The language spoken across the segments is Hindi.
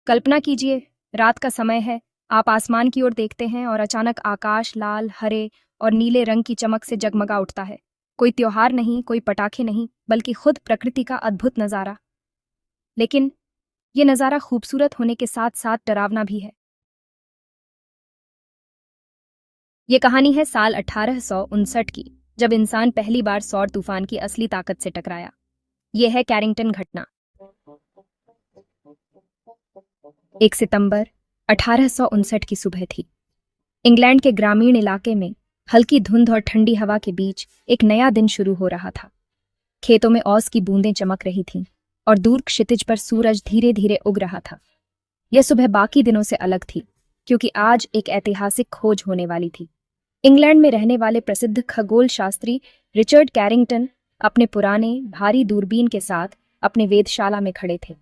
कल्पना कीजिए, रात का समय है। आप आसमान की ओर देखते हैं और अचानक आकाश लाल, हरे और नीले रंग की चमक से जगमगा उठता है। कोई त्योहार नहीं, कोई पटाखे नहीं, बल्कि खुद प्रकृति का अद्भुत नजारा। लेकिन ये नजारा खूबसूरत होने के साथ साथ डरावना भी है। ये कहानी है साल 1859 की, जब इंसान पहली बार सौर तूफान की असली ताकत से टकराया। यह है कैरिंगटन घटना। 1 सितंबर 1859 की सुबह थी। इंग्लैंड के ग्रामीण इलाके में हल्की धुंध और ठंडी हवा के बीच एक नया दिन शुरू हो रहा था। खेतों में ओस की बूंदें चमक रही थीं और दूर क्षितिज पर सूरज धीरे धीरे उग रहा था। यह सुबह बाकी दिनों से अलग थी, क्योंकि आज एक ऐतिहासिक खोज होने वाली थी। इंग्लैंड में रहने वाले प्रसिद्ध खगोल शास्त्री रिचर्ड कैरिंगटन अपने पुराने भारी दूरबीन के साथ अपने वेधशाला में खड़े थे।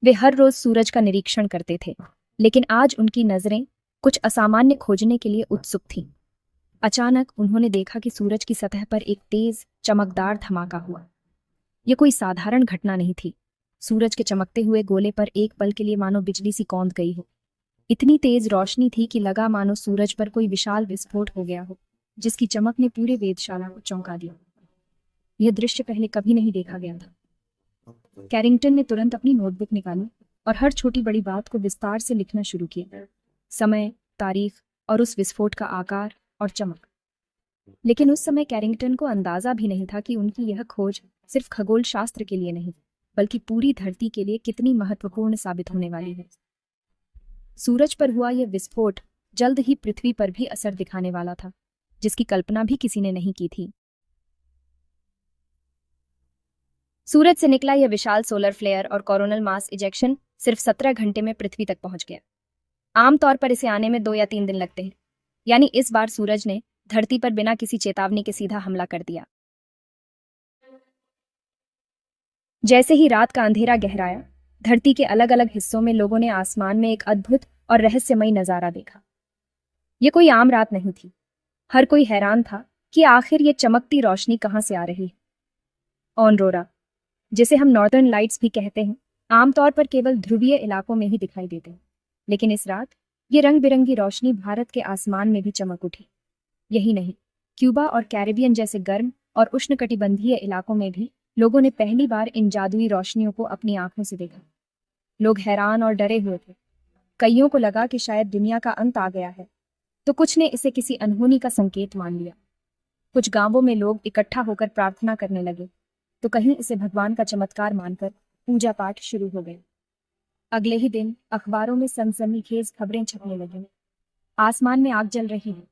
वे हर रोज सूरज का निरीक्षण करते थे, लेकिन आज उनकी नजरें कुछ असामान्य खोजने के लिए उत्सुक थीं। अचानक उन्होंने देखा कि सूरज की सतह पर एक तेज चमकदार धमाका हुआ। यह कोई साधारण घटना नहीं थी। सूरज के चमकते हुए गोले पर एक पल के लिए मानो बिजली सी कौंध गई हो। इतनी तेज रोशनी थी कि लगा मानो सूरज पर कोई विशाल विस्फोट हो गया हो, जिसकी चमक ने पूरे वेधशाला को चौंका दिया। यह दृश्य पहले कभी नहीं देखा गया था। कैरिंगटन ने तुरंत अपनी नोटबुक निकाली और हर छोटी बड़ी बात को विस्तार से लिखना शुरू किया। समय, तारीख और उस विस्फोट का आकार और चमक। लेकिन उस समय कैरिंगटन को अंदाजा भी नहीं था कि उनकी यह खोज सिर्फ खगोल शास्त्र के लिए नहीं, बल्कि पूरी धरती के लिए कितनी महत्वपूर्ण साबित होने वाली है। सूरज पर हुआ यह विस्फोट जल्द ही पृथ्वी पर भी असर दिखाने वाला था, जिसकी कल्पना भी किसी ने नहीं की थी। सूरज से निकला यह विशाल सोलर फ्लेयर और कोरोनल मास इजेक्शन सिर्फ 17 घंटे में पृथ्वी तक पहुंच गया। आमतौर पर इसे आने में 2 या 3 दिन लगते हैं, यानी इस बार सूरज ने धरती पर बिना किसी चेतावनी के सीधा हमला कर दिया। जैसे ही रात का अंधेरा गहराया, धरती के अलग अलग हिस्सों में लोगों ने आसमान में एक अद्भुत और रहस्यमयी नजारा देखा। यह कोई आम रात नहीं थी। हर कोई हैरान था कि आखिर ये चमकती रोशनी कहां से आ रही है। ऑनरोरा, जिसे हम नॉर्दर्न लाइट्स भी कहते हैं, आमतौर पर केवल ध्रुवीय इलाकों में ही दिखाई देते हैं, लेकिन इस रात ये रंग बिरंगी रोशनी भारत के आसमान में भी चमक उठी। यही नहीं, क्यूबा और कैरिबियन जैसे गर्म और उष्णकटिबंधीय इलाकों में भी लोगों ने पहली बार इन जादुई रोशनियों को अपनी आंखों से देखा। लोग हैरान और डरे हुए थे। कईयों को लगा कि शायद दुनिया का अंत आ गया है, तो कुछ ने इसे किसी अनहोनी का संकेत मान लिया। कुछ गांवों में लोग इकट्ठा होकर प्रार्थना करने लगे, तो कहीं इसे भगवान का चमत्कार मानकर पूजा पाठ शुरू हो गए। अगले ही दिन अखबारों में सनसनीखेज खबरें छपने लगी। आसमान में आग जल रही है।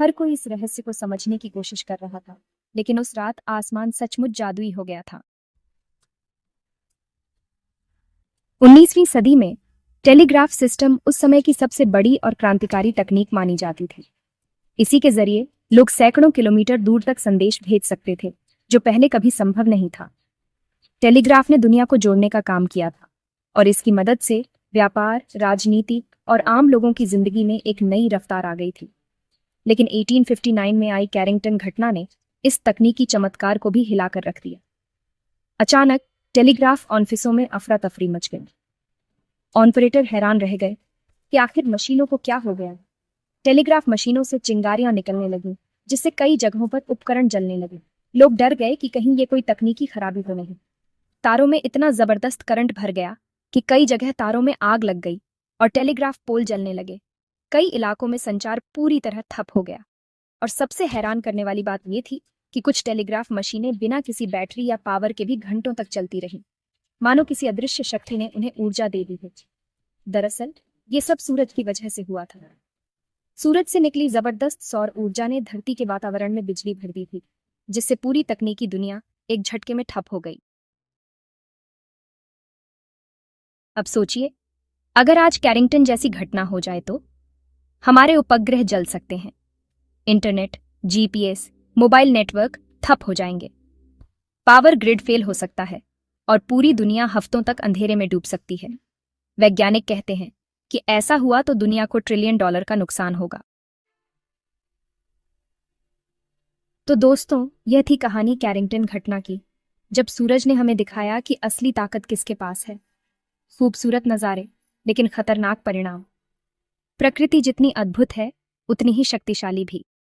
हर कोई इस रहस्य को समझने की कोशिश कर रहा था, लेकिन उस रात आसमान सचमुच जादुई हो गया था। 19वीं सदी में टेलीग्राफ सिस्टम उस समय की सबसे बड़ी और क्रांतिकारी तकनीक मानी जाती थी। इसी के जरिए लोग सैकड़ों किलोमीटर दूर तक संदेश भेज सकते थे, जो पहले कभी संभव नहीं था। टेलीग्राफ ने दुनिया को जोड़ने का काम किया था, और इसकी मदद से व्यापार, राजनीति और आम लोगों की जिंदगी में एक नई रफ्तार आ गई थी। लेकिन 1859 में आई कैरिंगटन घटना ने इस तकनीकी चमत्कार को भी हिलाकर रख दिया। अचानक टेलीग्राफ ऑफिसों में अफरा तफरी मच गई। ऑपरेटर हैरान रह गए कि आखिर मशीनों को क्या हो गया। टेलीग्राफ मशीनों से चिंगारियां निकलने लगीं, जिससे कई जगहों पर उपकरण जलने लगे। लोग डर गए कि कहीं ये कोई तकनीकी खराबी तो नहीं। तारों में इतना जबरदस्त करंट भर गया कि कई जगह तारों में आग लग गई और टेलीग्राफ पोल जलने लगे। कई इलाकों में संचार पूरी तरह ठप हो गया। और सबसे हैरान करने वाली बात यह थी कि कुछ टेलीग्राफ मशीनें बिना किसी बैटरी या पावर के भी घंटों तक चलती रहीं, मानो किसी अदृश्य शक्ति ने उन्हें ऊर्जा दे दी है। दरअसल ये सब सूरज की वजह से हुआ था। सूरज से निकली जबरदस्त सौर ऊर्जा ने धरती के वातावरण में बिजली भर दी थी, जिससे पूरी तकनीकी दुनिया एक झटके में ठप हो गई। अब सोचिए, अगर आज कैरिंगटन जैसी घटना हो जाए तो हमारे उपग्रह जल सकते हैं, इंटरनेट, जीपीएस, मोबाइल नेटवर्क ठप हो जाएंगे, पावर ग्रिड फेल हो सकता है और पूरी दुनिया हफ्तों तक अंधेरे में डूब सकती है। वैज्ञानिक कहते हैं कि ऐसा हुआ तो दुनिया को $1 ट्रिलियन का नुकसान होगा। तो दोस्तों, यह थी कहानी कैरिंगटन घटना की, जब सूरज ने हमें दिखाया कि असली ताकत किसके पास है। खूबसूरत नज़ारे, लेकिन खतरनाक परिणाम। प्रकृति जितनी अद्भुत है, उतनी ही शक्तिशाली भी।